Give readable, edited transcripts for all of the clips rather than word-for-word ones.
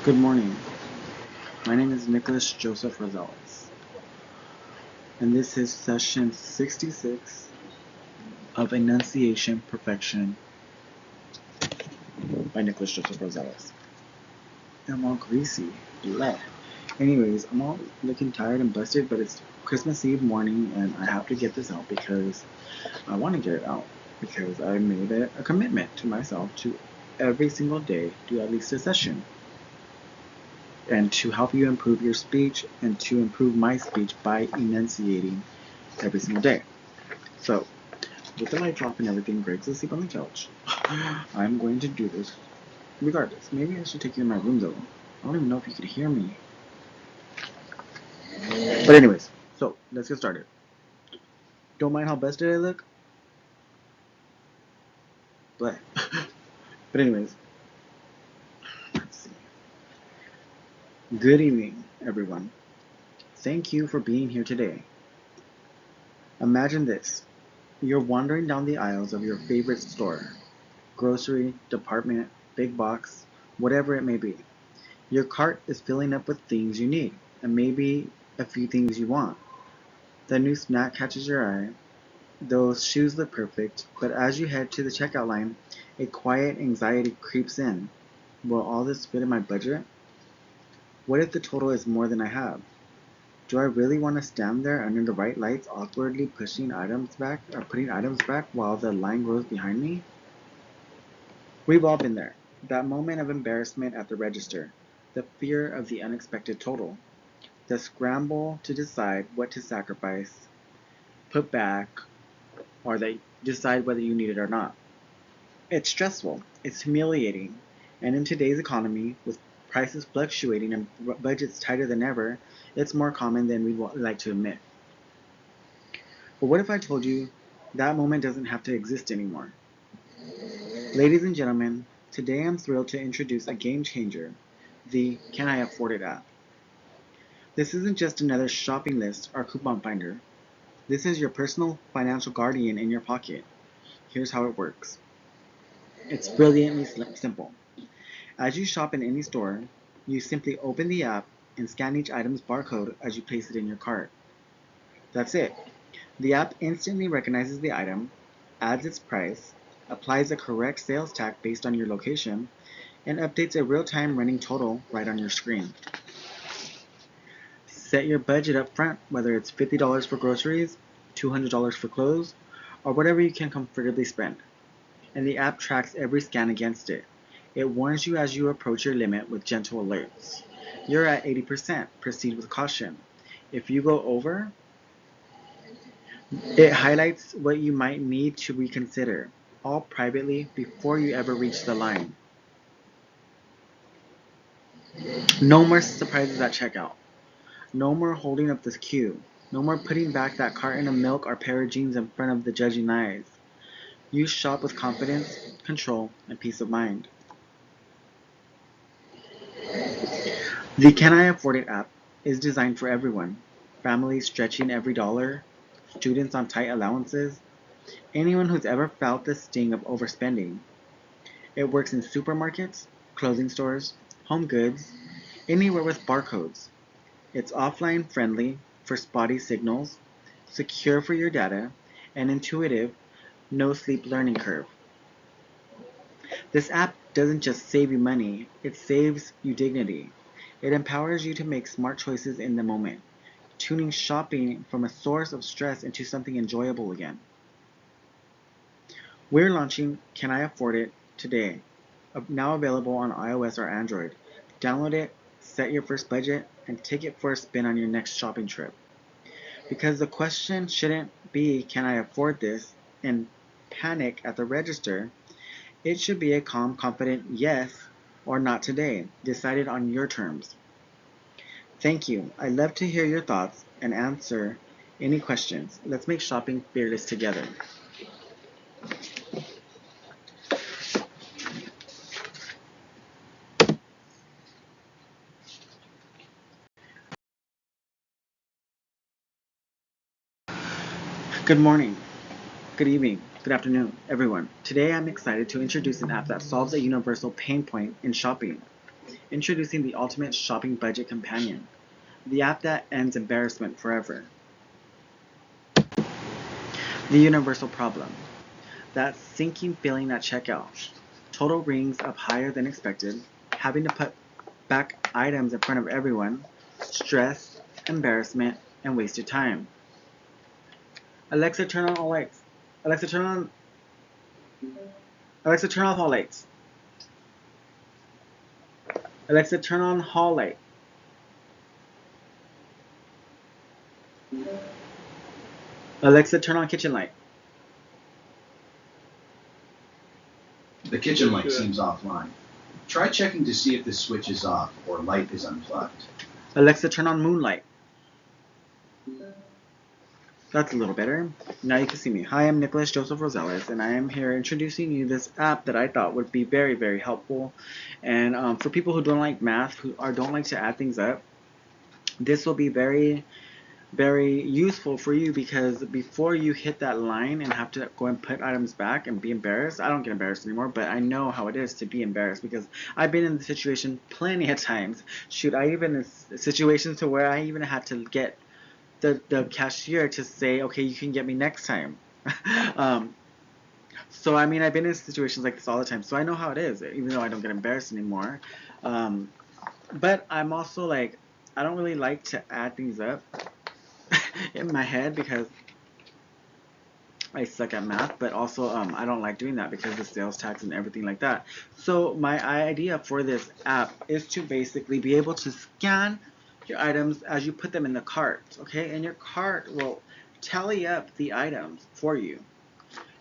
Good morning. My name is Nicholas Joseph Rosales, and this is session 66 of Enunciation Perfection by Nicholas Joseph Rosales. I'm all greasy. Bleh. Anyways, I'm all looking tired and busted, but it's Christmas Eve morning, and I have to get this out because I want to get it out because I made a commitment to myself to every single day do at least a session. And to help you improve your speech and to improve my speech by enunciating every single day. So, with the lights off and everything, Greg's asleep on the couch. I'm going to do this regardless. Maybe I should take you in my room though. I don't even know if you could hear me. But anyways, so let's get started. Don't mind how busted I look? But but anyways, let's see. Good evening, everyone. Thank you for being here today. Imagine this. You're wandering down the aisles of your favorite store. Grocery, department, big box, whatever it may be. Your cart is filling up with things you need, and maybe a few things you want. The new snack catches your eye. Those shoes look perfect, but as you head to the checkout line, a quiet anxiety creeps in. Will all this fit in my budget? What if the total is more than I have? Do I really want to stand there under the bright lights awkwardly pushing items back or putting items back while the line grows behind me? We've all been there. That moment of embarrassment at the register, the fear of the unexpected total, the scramble to decide what to sacrifice, put back, or that decide whether you need it or not. It's stressful, it's humiliating, and in today's economy, with prices fluctuating and budgets tighter than ever, it's more common than we'd like to admit. But what if I told you that moment doesn't have to exist anymore? Ladies and gentlemen, today I'm thrilled to introduce a game changer, the Can I Afford It app. This isn't just another shopping list or coupon finder. This is your personal financial guardian in your pocket. Here's how it works. It's brilliantly simple. As you shop in any store, you simply open the app and scan each item's barcode as you place it in your cart. That's it. The app instantly recognizes the item, adds its price, applies a correct sales tag based on your location, and updates a real-time running total right on your screen. Set your budget up front, whether it's $50 for groceries, $200 for clothes, or whatever you can comfortably spend. And the app tracks every scan against it. It warns you as you approach your limit with gentle alerts. You're at 80%, proceed with caution. If you go over, it highlights what you might need to reconsider, all privately before you ever reach the line. No more surprises at checkout. No more holding up this queue. No more putting back that carton of milk or pair of jeans in front of the judging eyes. You shop with confidence, control, and peace of mind. The Can I Afford It app is designed for everyone. Families stretching every dollar, students on tight allowances, anyone who's ever felt the sting of overspending. It works in supermarkets, clothing stores, home goods, anywhere with barcodes. It's offline friendly for spotty signals, secure for your data, and intuitive, no sleep learning curve. This app doesn't just save you money, it saves you dignity. It empowers you to make smart choices in the moment, tuning shopping from a source of stress into something enjoyable again. We're launching Can I Afford It today, now available on iOS or Android. Download it, set your first budget, and take it for a spin on your next shopping trip. Because the question shouldn't be, can I afford this, and panic at the register. It should be a calm, confident yes or not today, decided on your terms. Thank you. I'd love to hear your thoughts and answer any questions. Let's make shopping fearless together. Good morning, good evening, good afternoon, everyone. Today I'm excited to introduce an app that solves a universal pain point in shopping. Introducing the ultimate shopping budget companion, the app that ends embarrassment forever. The universal problem, that sinking feeling at checkout. Total rings up higher than expected, having to put back items in front of everyone, stress, embarrassment, and wasted time. Alexa, turn on all lights. Alexa, turn on. Alexa, turn off all lights. Alexa, turn on hall light. Alexa, turn on kitchen light. The kitchen light seems offline. Try checking to see if the switch is off or light is unplugged. Alexa, turn on moonlight. That's a little better. Now you can see me. Hi, I'm Nicholas Joseph Rosales, and I am here introducing you this app that I thought would be very, very helpful. And for people who don't like math, who don't like to add things up, this will be very, very useful for you, because before you hit that line and have to go and put items back and be embarrassed, I don't get embarrassed anymore, but I know how it is to be embarrassed because I've been in the situation plenty of times. Shoot, I even in situations to where I even had to get the cashier to say, okay, you can get me next time. um, so I mean, I've been in situations like this all the time, so I know how it is, even though I don't get embarrassed anymore. Um, but I'm also like, I don't really like to add things up in my head because I suck at math, but also I don't like doing that because the sales tax and everything like that. So my idea for this app is to basically be able to scan your items as you put them in the cart, okay? And your cart will tally up the items for you,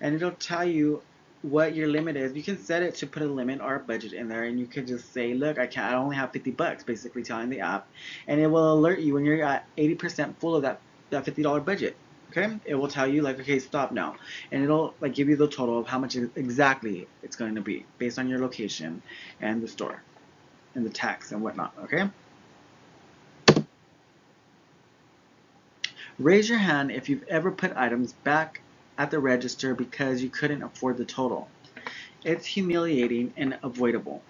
and it'll tell you what your limit is. You can set it to put a limit or a budget in there, and you can just say, look, I only have 50 bucks, basically telling the app, and it will alert you when you're at 80% full of that $50 budget. Okay, it will tell you like, okay, stop now, and it'll like give you the total of how much exactly it's going to be based on your location and the store and the tax and whatnot. Okay, raise your hand if you've ever put items back at the register because you couldn't afford the total. It's humiliating and avoidable.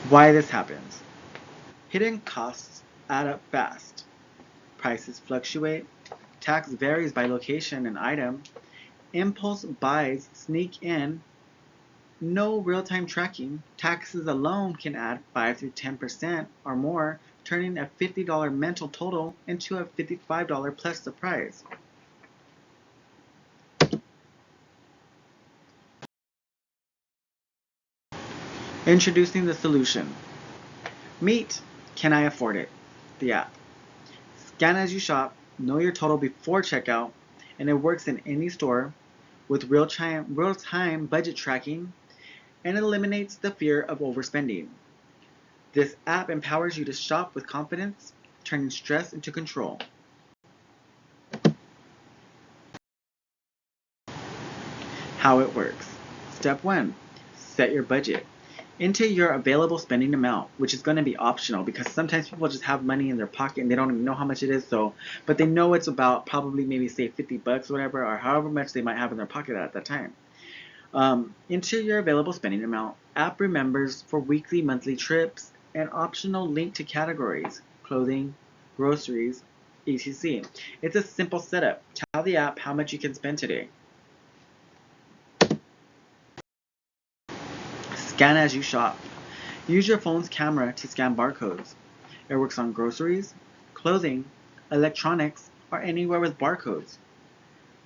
Why this happens. Hidden costs add up fast. Prices fluctuate. Tax varies by location and item. Impulse buys sneak in. No real-time tracking. Taxes alone can add 5 to 10% or more, turning a $50 mental total into a $55 plus surprise. Introducing the solution. Meet Can I Afford It? The app. Scan as you shop, know your total before checkout, and it works in any store with real-time budget tracking, and eliminates the fear of overspending. This app empowers you to shop with confidence, turning stress into control. How it works. Step 1. Set your budget. Enter your available spending amount, which is going to be optional because sometimes people just have money in their pocket and they don't even know how much it is. So, but they know it's about probably maybe say 50 bucks or whatever, or however much they might have in their pocket at that time. Enter your available spending amount. App remembers for weekly, monthly trips, and optional link to categories, clothing, groceries, etc. It's a simple setup. Tell the app how much you can spend today. Scan as you shop. Use your phone's camera to scan barcodes. It works on groceries, clothing, electronics, or anywhere with barcodes.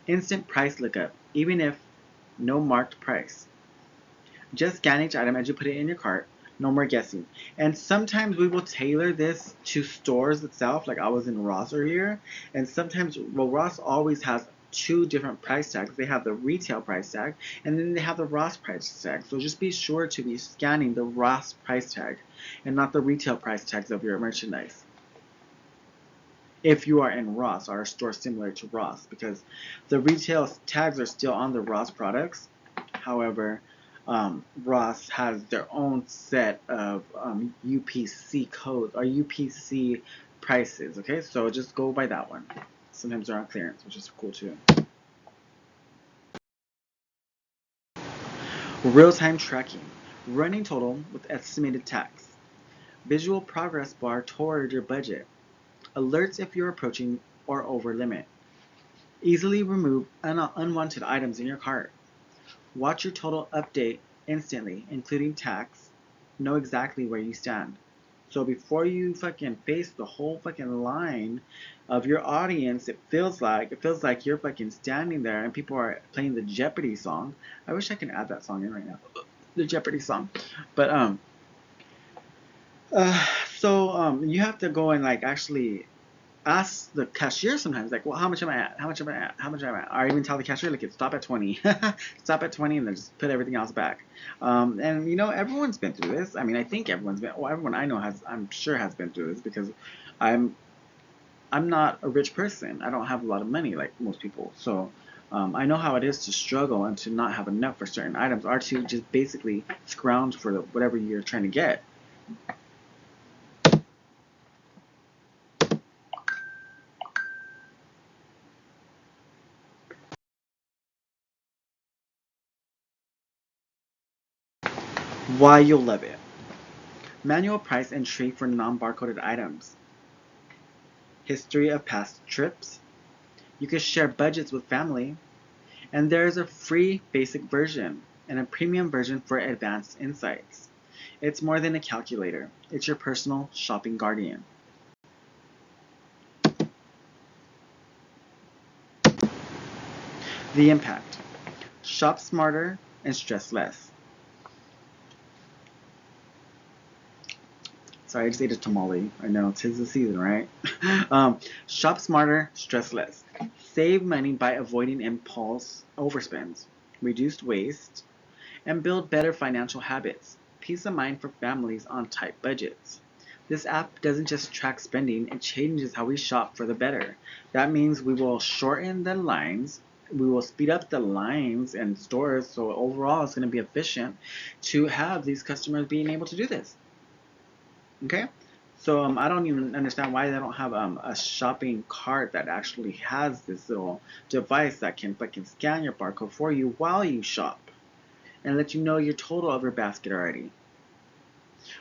Instant price lookup, even if no marked price. Just scan each item as you put it in your cart. No more guessing. And sometimes we will tailor this to stores itself. Like I was in Ross earlier, and sometimes, well, Ross always has two different price tags. They have the retail price tag, and then they have the Ross price tag. So just be sure to be scanning the Ross price tag and not the retail price tags of your merchandise. If you are in Ross or a store similar to Ross, because the retail tags are still on the Ross products. However, Ross has their own set of UPC codes or UPC prices. Okay, so just go by that one. Sometimes they're on clearance, which is cool too. Real-time tracking, running total with estimated tax. Visual progress bar toward your budget. Alerts if you're approaching or over limit. Easily remove unwanted items in your cart. Watch your total update instantly, including tax. Know exactly where you stand. So before you fucking face the whole fucking line of your audience, it feels like you're fucking standing there and people are playing the Jeopardy song. I wish I could add that song in right now. The Jeopardy song. But uh you have to go and like actually ask the cashier sometimes, like, well, how much am I at? How much am I at? How much am I at? Or even tell the cashier, like, stop at 20. Stop at 20 and then just put everything else back. And, everyone's been through this. I mean, I think everyone I know I'm sure has been through this because I'm, I'm not a rich person. I don't have a lot of money like most people. So, I know how it is to struggle and to not have enough for certain items or to just basically scrounge for whatever you're trying to get. Why you'll love it. Manual price entry for non-barcoded items. History of past trips. You can share budgets with family. And there is a free basic version and a premium version for advanced insights. It's more than a calculator. It's your personal shopping guardian. The impact. Shop smarter and stress less. Sorry, I just ate a tamale. I know, 'tis the season, right? Shop smarter, stress less. Save money by avoiding impulse overspends. Reduce waste. And build better financial habits. Peace of mind for families on tight budgets. This app doesn't just track spending, it changes how we shop for the better. That means we will shorten the lines, we will speed up the lines in stores, so overall it's going to be efficient to have these customers being able to do this. Okay? So I don't even understand why they don't have a shopping cart that actually has this little device that can scan your barcode for you while you shop and let you know your total of your basket already,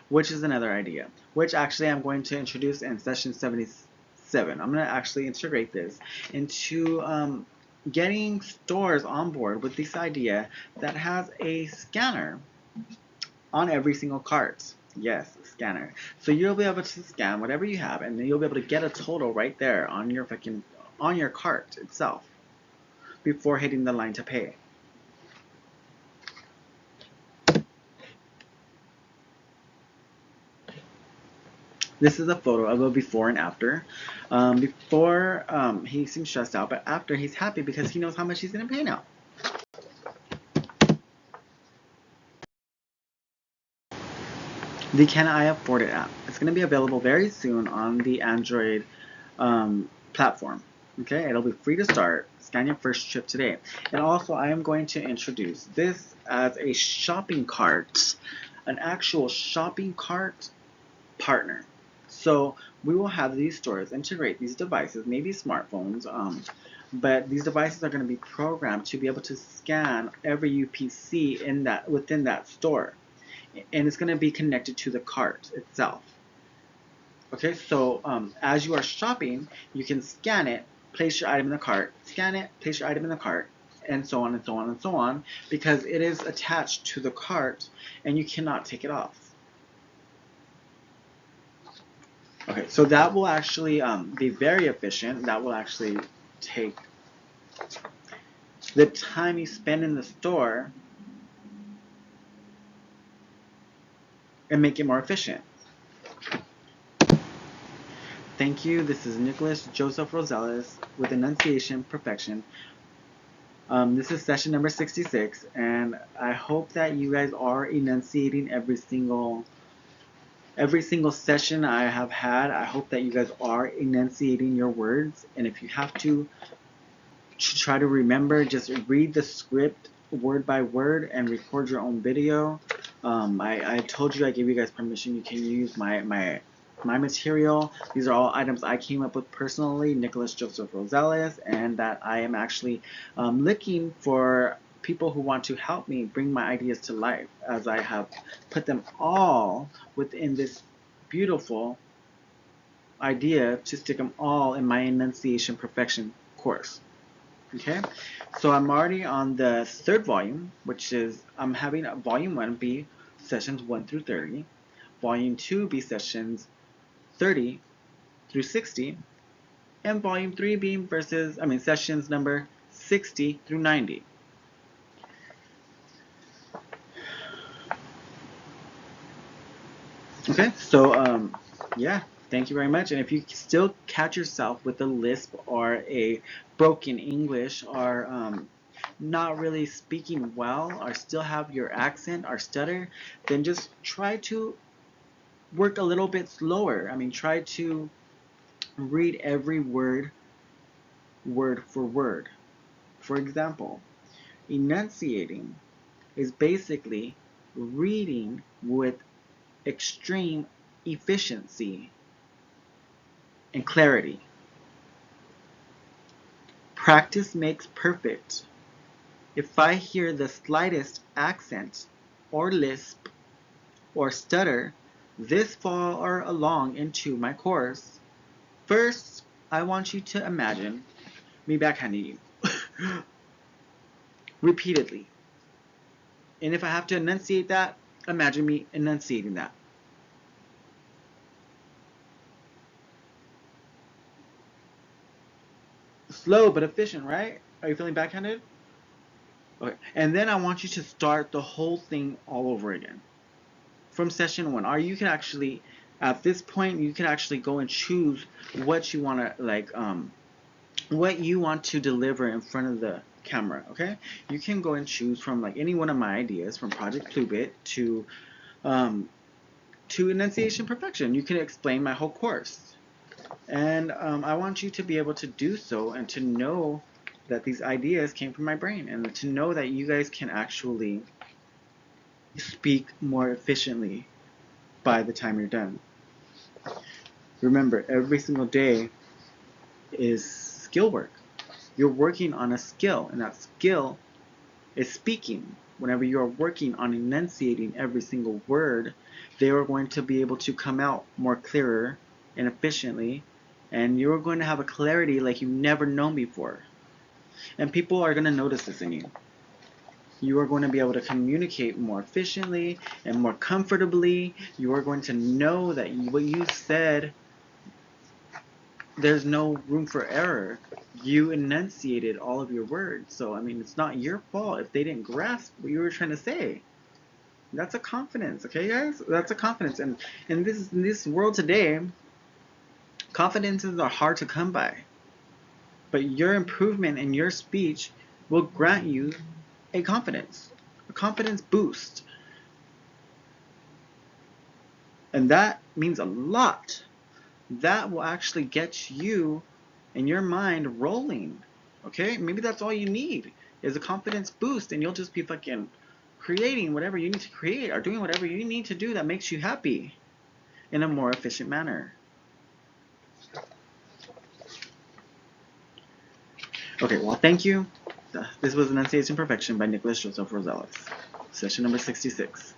which is another idea, which actually I'm going to introduce in session 77. I'm going to actually integrate this into getting stores on board with this idea that has a scanner on every single cart. Yes, scanner. So you'll be able to scan whatever you have, and then you'll be able to get a total right there on your cart itself before hitting the line to pay. This is a photo of a before and after. Before, he seems stressed out, but after, he's happy because he knows how much he's going to pay now. The Can I Afford It app. It's going to be available very soon on the Android platform. Okay, it'll be free to start. Scan your first trip today. And also, I am going to introduce this as a shopping cart, an actual shopping cart partner. So we will have these stores integrate these devices, maybe smartphones, but these devices are going to be programmed to be able to scan every UPC within that store, and it's going to be connected to the cart itself. Okay, so as you are shopping, you can scan it, place your item in the cart, scan it, place your item in the cart, and so on and so on and so on, because it is attached to the cart and you cannot take it off. Okay, so that will actually be very efficient. That will actually take the time you spend in the store and make it more efficient. Thank you. This is Nicholas Joseph Rosales with Enunciation Perfection. This is session number 66, and I hope that you guys are enunciating every single session I have had. I hope that you guys are enunciating your words, and if you have to try to remember, just read the script word by word and record your own video. I told you, I gave you guys permission. You can use my material. These are all items I came up with personally, Nicholas Joseph Rosales, and that I am actually looking for people who want to help me bring my ideas to life, as I have put them all within this beautiful idea to stick them all in my enunciation perfection course. Okay, so I'm already on the third volume, which is I'm having volume 1 be sessions 1 through 30, volume 2 be sessions 30 through 60, and volume 3 being sessions number 60 through 90. Okay, so yeah, thank you very much. And if you still catch yourself with a lisp or a broken English or not really speaking well or still have your accent or stutter, then just try to work a little bit slower. Try to read every word, word for word. For example, enunciating is basically reading with extreme efficiency and clarity. Practice makes perfect. If I hear the slightest accent or lisp or stutter this far along into my course, first I want you to imagine me backhanding you repeatedly. And if I have to enunciate that, imagine me enunciating that. Slow but efficient, right? Are you feeling backhanded? Okay. And then I want you to start the whole thing all over again. From session 1. Or you can actually, at this point, you can actually go and choose what you want to, what you want to deliver in front of the camera, okay? You can go and choose from any one of my ideas, from Project Plubit to Enunciation Perfection. You can explain my whole course. And I want you to be able to do so and to know that these ideas came from my brain and to know that you guys can actually speak more efficiently by the time you're done. Remember, every single day is skill work. You're working on a skill, and that skill is speaking. Whenever you're working on enunciating every single word, they are going to be able to come out more clearer and efficiently, and you're going to have a clarity like you've never known before. And people are going to notice this in you. You are going to be able to communicate more efficiently and more comfortably. You are going to know that what you said, there's no room for error. You enunciated all of your words. So, it's not your fault if they didn't grasp what you were trying to say. That's a confidence, okay, guys? That's a confidence. And in this world today, confidences are hard to come by. But your improvement in your speech will grant you a confidence boost. And that means a lot. That will actually get you and your mind rolling. Okay? Maybe that's all you need is a confidence boost, and you'll just be fucking creating whatever you need to create or doing whatever you need to do that makes you happy in a more efficient manner. Okay, well, thank you. This was Enunciation Perfection by Nicholas Joseph Rosales. Session number 66.